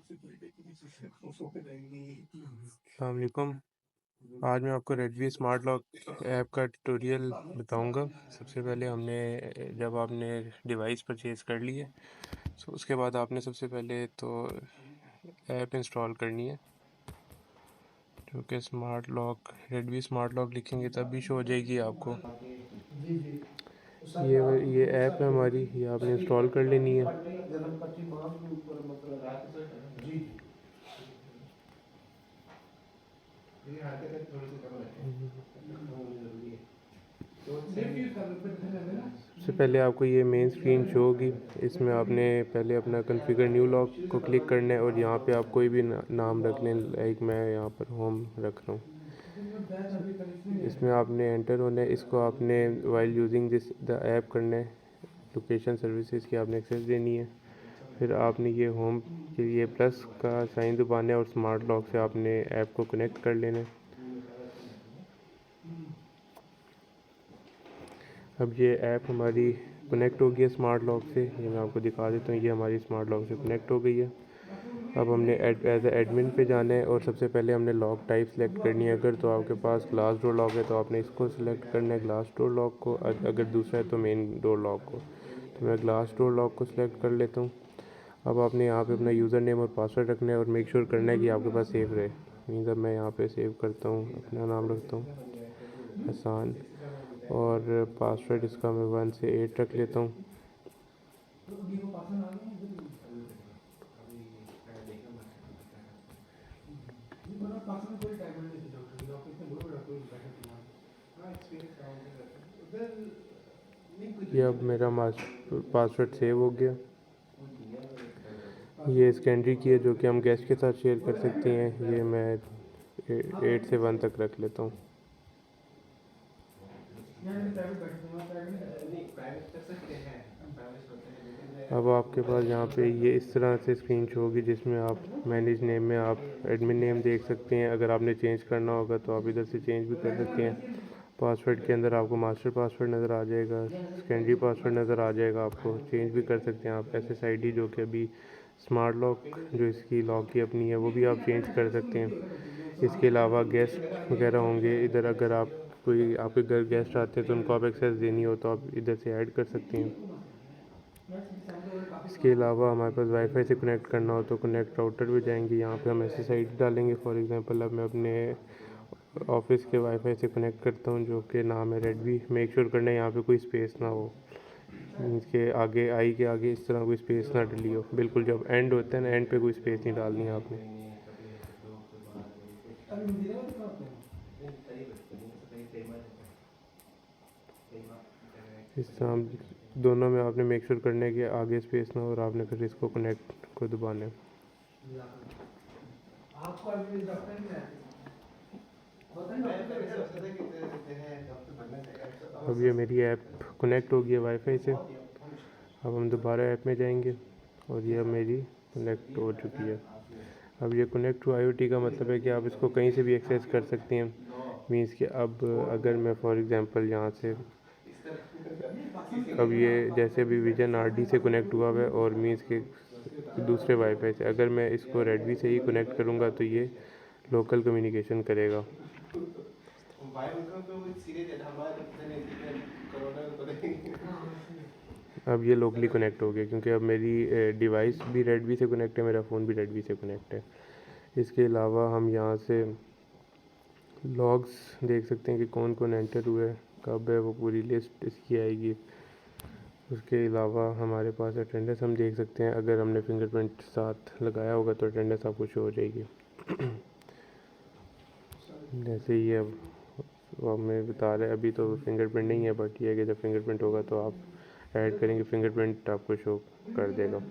अस्सलाम वालेकुम। आज मैं आपको रेडमी स्मार्ट लॉक ऐप का ट्यूटोरियल बताऊंगा। सबसे पहले जब आपने डिवाइस परचेज़ कर ली है तो उसके बाद आपने सबसे पहले तो ऐप इंस्टॉल करनी है, जो कि smart lock Redmi smart lock लिखेंगे तब भी शो हो जाएगी आपको। ये ऐप है हमारी, ये आपने इंस्टॉल कर लेनी है। सबसे पहले आपको ये मेन स्क्रीन शो होगी। इसमें आपने पहले अपना कॉन्फ़िगर न्यू लॉक को क्लिक करना है और यहाँ पे आप कोई भी नाम रख लें। लाइक मैं यहाँ पर होम रख रहा हूँ। इसमें आपने एंटर होना है। इसको आपने while using this the app करना है। लोकेशन सर्विसेज की आपने एक्सेस देनी है। फिर आपने ये होम के लिए प्लस का साइन दबाना है और स्मार्ट लॉक से आपने ऐप को कनेक्ट कर लेना है। अब ये ऐप हमारी कनेक्ट हो गई है स्मार्ट लॉक से। ये मैं आपको दिखा देता हूँ, ये हमारी स्मार्ट लॉक से कनेक्ट हो गई है। अब हमने एज एडमिन पे जाना है और सबसे पहले हमने लॉक टाइप सेलेक्ट करनी है। अगर तो आपके पास ग्लास डोर लॉक है तो आपने इसको सिलेक्ट करना है, ग्लास डोर लॉक को। अगर दूसरा है तो मेन डोर लॉक को। तो मैं ग्लास डोर लॉक को सिलेक्ट कर लेता हूँ। अब आपने यहाँ पे अपना यूज़र नेम और पासवर्ड रखना है और मेक श्योर करना है कि आपके पास सेव रहे। मीन्स अब मैं यहाँ पे सेव करता हूँ, अपना नाम रखता हूँ हसान, और पासवर्ड इसका मैं 1 से 8 रख लेता हूँ। ये अब मेरा पासवर्ड सेव हो गया। ये सेकेंडरी की है जो कि हम गेस्ट के साथ शेयर कर सकते हैं। ये मैं 8 से 1 तक रख लेता हूँ। अब आपके पास यहाँ पे ये इस तरह से स्क्रीन शो होगी जिसमें आप मैनेज नेम में आप एडमिन नेम देख सकते हैं। अगर आपने चेंज करना होगा तो आप इधर से चेंज भी कर सकते हैं। पासवर्ड के अंदर आपको मास्टर पासवर्ड नज़र आ जाएगा, सेकेंडरी पासवर्ड नज़र आ जाएगा। आपको चेंज भी कर सकते हैं आप। SSID जो कि अभी स्मार्ट लॉक जो इसकी लॉक की अपनी है वो भी आप चेंज कर सकते हैं। इसके अलावा गेस्ट वगैरह होंगे इधर। अगर आप कोई आपके घर गेस्ट आते हैं तो उनको आप एक्सेस देनी हो तो आप इधर से ऐड कर सकते हैं। इसके अलावा हमारे पास वाईफाई से कनेक्ट करना हो तो कनेक्ट राउटर भी जाएंगे। यहाँ पे हम SSID डालेंगे। फॉर एग्जांपल अब मैं अपने ऑफिस के वाईफाई से कनेक्ट करता हूँ जो कि नाम है रेडमी। मेक श्योर करना है यहाँ पे कोई स्पेस ना हो, इसके आगे आई के आगे इस तरह कोई स्पेस ना डली हो। बिल्कुल जब एंड होता है ना, एंड पे कोई स्पेस नहीं डालनी है आपने। इस तरह दोनों में आपने मेक श्योर करना है कि आगे स्पेस ना हो और आपने फिर इसको कनेक्ट को दबाना है। अब ये मेरी ऐप कनेक्ट हो गई है वाईफाई से। अब हम दोबारा ऐप में जाएंगे और ये अब मेरी कनेक्ट हो चुकी है। अब ये कनेक्ट टू IoT का मतलब है कि आप इसको कहीं से भी एक्सेस कर सकते हैं। मीन्स कि अब अगर मैं फॉर एग्ज़ाम्पल यहाँ से अब ये जैसे अभी विजन RD से कनेक्ट हुआ हुआ है और मीन्स के दूसरे वाईफाई से अगर मैं इसको रेडमी से ही कनेक्ट करूँगा तो ये लोकल कम्युनिकेशन करेगा। अब ये लोकली कनेक्ट हो गया क्योंकि अब मेरी डिवाइस भी रेडमी से कनेक्ट है, मेरा फ़ोन भी रेडमी से कनेक्ट है। इसके अलावा हम यहाँ से लॉग्स देख सकते हैं कि कौन कौन एंटर हुए है, कब है, वो पूरी लिस्ट इसकी आएगी। उसके अलावा हमारे पास अटेंडेंस हम देख सकते हैं। अगर हमने फिंगरप्रिंट साथ लगाया होगा तो अटेंडेंस आपको शो हो जाएगी। जैसे ही अब वो हमें बता रहे हैं, अभी तो फिंगरप्रिंट नहीं है, बट ये है कि जब फिंगरप्रिंट होगा तो आप ऐड करेंगे फिंगरप्रिंट आपको शो कर देगा।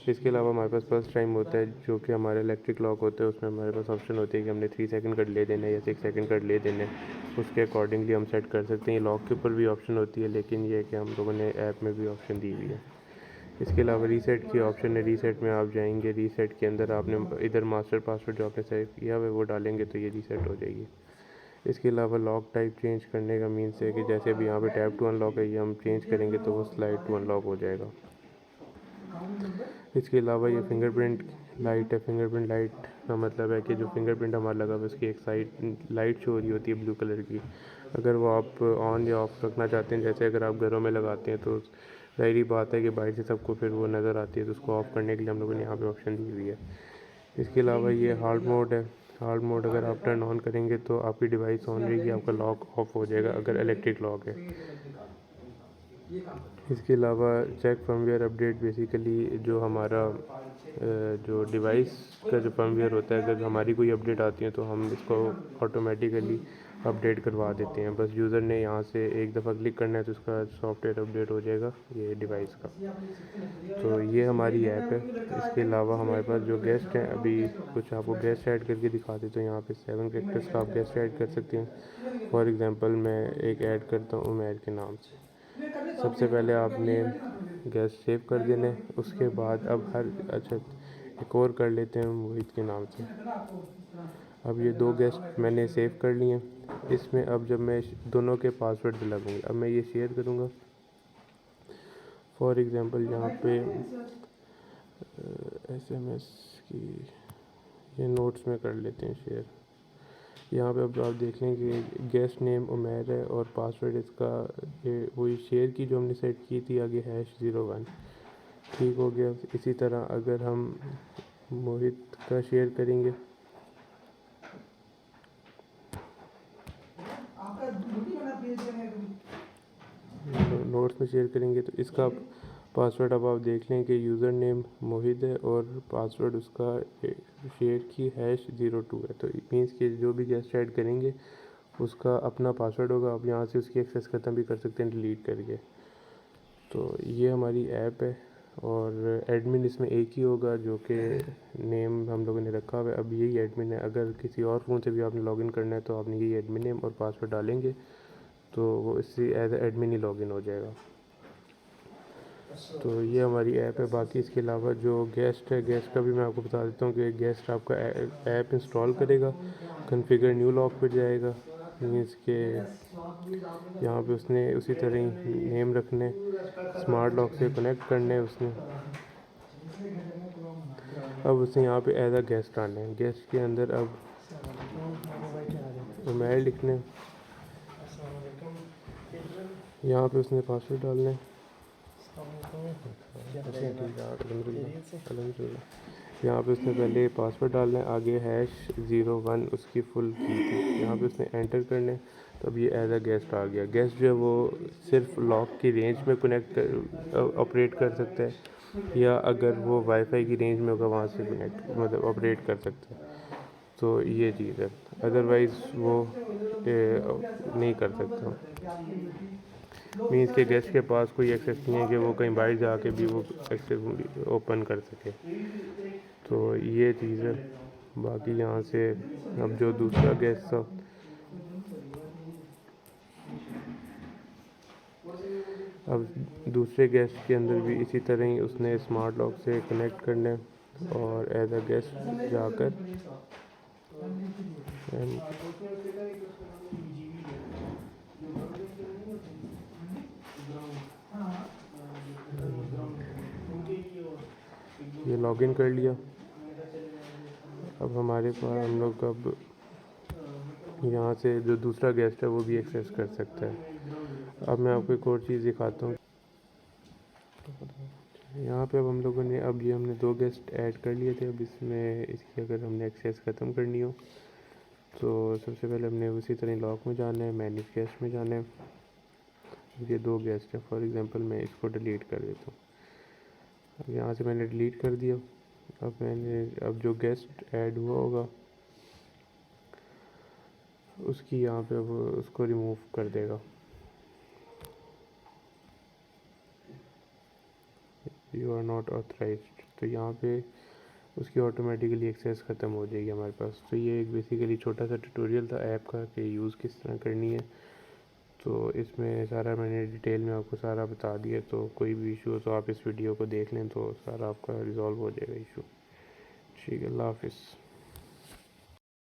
इसके अलावा हमारे पास फर्स्ट टाइम होता है जो कि हमारे इलेक्ट्रिक लॉक होते हैं। उसमें हमारे पास ऑप्शन होती है कि हमने 3 सेकंड कट ले देना है या 6 सेकंड कट ले देना है। उसके अकॉर्डिंगली हम सेट कर सकते हैं। लॉक के ऊपर भी ऑप्शन होती है, लेकिन ये है कि हम लोगों ने ऐप में भी ऑप्शन दी हुई है। इसके अलावा रीसेट की ऑप्शन है। रीसेट में आप जाएंगे, रीसेट के अंदर आपने इधर मास्टर पासवर्ड जो आपने सेव किया हुआ है वो डालेंगे तो ये रीसेट हो जाएगी। इसके अलावा लॉक टाइप चेंज करने का मीन्स है कि जैसे अभी यहाँ पे टैप टू अनलॉक है, ये हम चेंज करेंगे तो वो स्लाइड टू अनलॉक हो जाएगा। इसके अलावा ये फिंगरप्रिंट लाइट है। फिंगरप्रिंट लाइट का मतलब है कि जो फिंगरप्रिंट हमारा लगा हुआ है उसकी एक साइड लाइट शो हो रही होती है ब्लू कलर की। अगर वो आप ऑन या ऑफ रखना चाहते हैं, जैसे अगर आप घरों में लगाते हैं तो ज़ाहिर बात है कि बाहर से सबको फिर वो नज़र आती है, तो उसको ऑफ़ करने के लिए हम लोगों ने यहाँ पे ऑप्शन दी हुई है। इसके अलावा ये हार्ड मोड है। हार्ड मोड अगर आप टर्न ऑन करेंगे तो आपकी डिवाइस ऑन रहेगी, आपका लॉक ऑफ हो जाएगा अगर इलेक्ट्रिक लॉक है। इसके अलावा चेक फर्मवेयर अपडेट, बेसिकली जो हमारा जो डिवाइस का जो फर्मवेयर होता है, अगर हमारी कोई अपडेट आती है तो हम इसको ऑटोमेटिकली अपडेट करवा देते हैं। बस यूज़र ने यहाँ से एक दफ़ा क्लिक करना है तो उसका सॉफ्टवेयर अपडेट हो जाएगा ये डिवाइस का। तो ये हमारी ऐप है। इसके अलावा हमारे पास जो गेस्ट हैं, अभी कुछ आपको गेस्ट ऐड करके दिखा देता हूँ। यहाँ पे 7 कैरेक्टर्स का आप गेस्ट ऐड कर सकते हैं। फॉर एग्ज़ाम्पल मैं एक ऐड करता हूँ उमैर के नाम से। सबसे पहले आपने गेस्ट सेव कर देना है। उसके बाद अब एक और कर लेते हैं मोहित के नाम से। अब ये 2 गेस्ट मैंने सेव कर लिए हैं। इसमें अब जब मैं दोनों के पासवर्ड लगाऊंगी, अब मैं ये शेयर करूँगा। फॉर एग्ज़ाम्पल यहाँ पे SMS की ये नोट्स में कर लेते हैं शेयर। यहाँ पे अब आप देख लें कि गेस्ट नेम उमैर है और पासवर्ड इसका ये वही शेयर की जो हमने सेट की थी, आगे #01 ठीक हो गया। इसी तरह अगर हम मोहित का शेयर करेंगे, नोट्स में शेयर करेंगे तो इसका पासवर्ड अब आप देख लें कि यूज़र नेम मोहित है और पासवर्ड उसका शेयर की #02 है। तो इट मीन्स कि जो भी गेस्ट ऐड करेंगे उसका अपना पासवर्ड होगा। आप यहाँ से उसकी एक्सेस ख़त्म भी कर सकते हैं डिलीट करके। तो ये हमारी ऐप है और एडमिन इसमें एक ही होगा जो कि नेम हम लोगों ने रखा हुआ है। अब यही एडमिन है। अगर किसी और फ़ोन से भी आपने लॉगिन करना है तो आपने यही एडमिन नेम और पासवर्ड डालेंगे तो वो इससे एज एडमिन ही लॉगिन हो जाएगा। तो ये हमारी ऐप है। बाकी इसके अलावा जो गेस्ट है, गेस्ट का भी मैं आपको बता देता हूँ कि गेस्ट आपका ऐप इंस्टॉल करेगा, कॉन्फ़िगर न्यू लॉक पर जाएगा। मीन्स के यहाँ पे उसने उसी तरह ही नेम रखने, स्मार्ट लॉक से कनेक्ट करने उसने। अब उसने यहाँ पे एज अ गेस्ट आना है। गेस्ट के अंदर अब उमैर लिखने, यहाँ पे उसने पासवर्ड डालना है। यहाँ पे उसने पहले पासवर्ड डालना है, आगे #01 उसकी फुल की थी, यहाँ पे उसने एंटर करना है। तो अब ये एज अ गेस्ट आ गया। गेस्ट जो है वो सिर्फ लॉक की रेंज में ऑपरेट कर सकता है, या अगर वो वाईफाई की रेंज में होगा वहाँ से मतलब ऑपरेट कर सकता है। तो ये चीज़ है, अदरवाइज़ वो नहीं कर सकता। मीन्स के गेस्ट के पास कोई एक्सेस नहीं है कि वो कहीं बाहर जाके भी वो एक्सेस ओपन कर सके। तो ये चीज़ है। बाकी यहाँ से अब जो दूसरा गेस्ट था, अब दूसरे गेस्ट के अंदर भी इसी तरह ही उसने स्मार्ट लॉक से कनेक्ट करना है और एज अ गेस्ट जाकर ये लॉगिन कर लिया। अब हमारे पास हम लोग अब यहाँ से जो दूसरा गेस्ट है वो भी एक्सेस कर सकता है। अब मैं आपको एक और चीज़ दिखाता हूँ। यहाँ पे अब हम लोगों ने अब ये हमने 2 गेस्ट ऐड कर लिए थे। अब इसमें इसकी अगर हमने एक्सेस ख़त्म करनी हो तो सबसे पहले हमने उसी तरह लॉक में जाना है, मैनेज गेस्ट में जाना है। ये 2 गेस्ट है, फॉर एग्ज़ाम्पल मैं इसको डिलीट कर देता हूँ। अब यहाँ से मैंने डिलीट कर दिया। अब जो गेस्ट ऐड हुआ होगा उसकी यहाँ पे अब उसको रिमूव कर देगा। यू आर नॉट ऑथराइज्ड, तो यहाँ पे उसकी ऑटोमेटिकली एक्सेस ख़त्म हो जाएगी हमारे पास। तो ये एक बेसिकली छोटा सा ट्यूटोरियल था ऐप का कि यूज़ किस तरह करनी है। तो इसमें सारा मैंने डिटेल में आपको सारा बता दिया। तो कोई भी इशू हो तो आप इस वीडियो को देख लें तो सारा आपका रिज़ॉल्व हो जाएगा इशू। ठीक है, अल्लाह हाफ़िज़।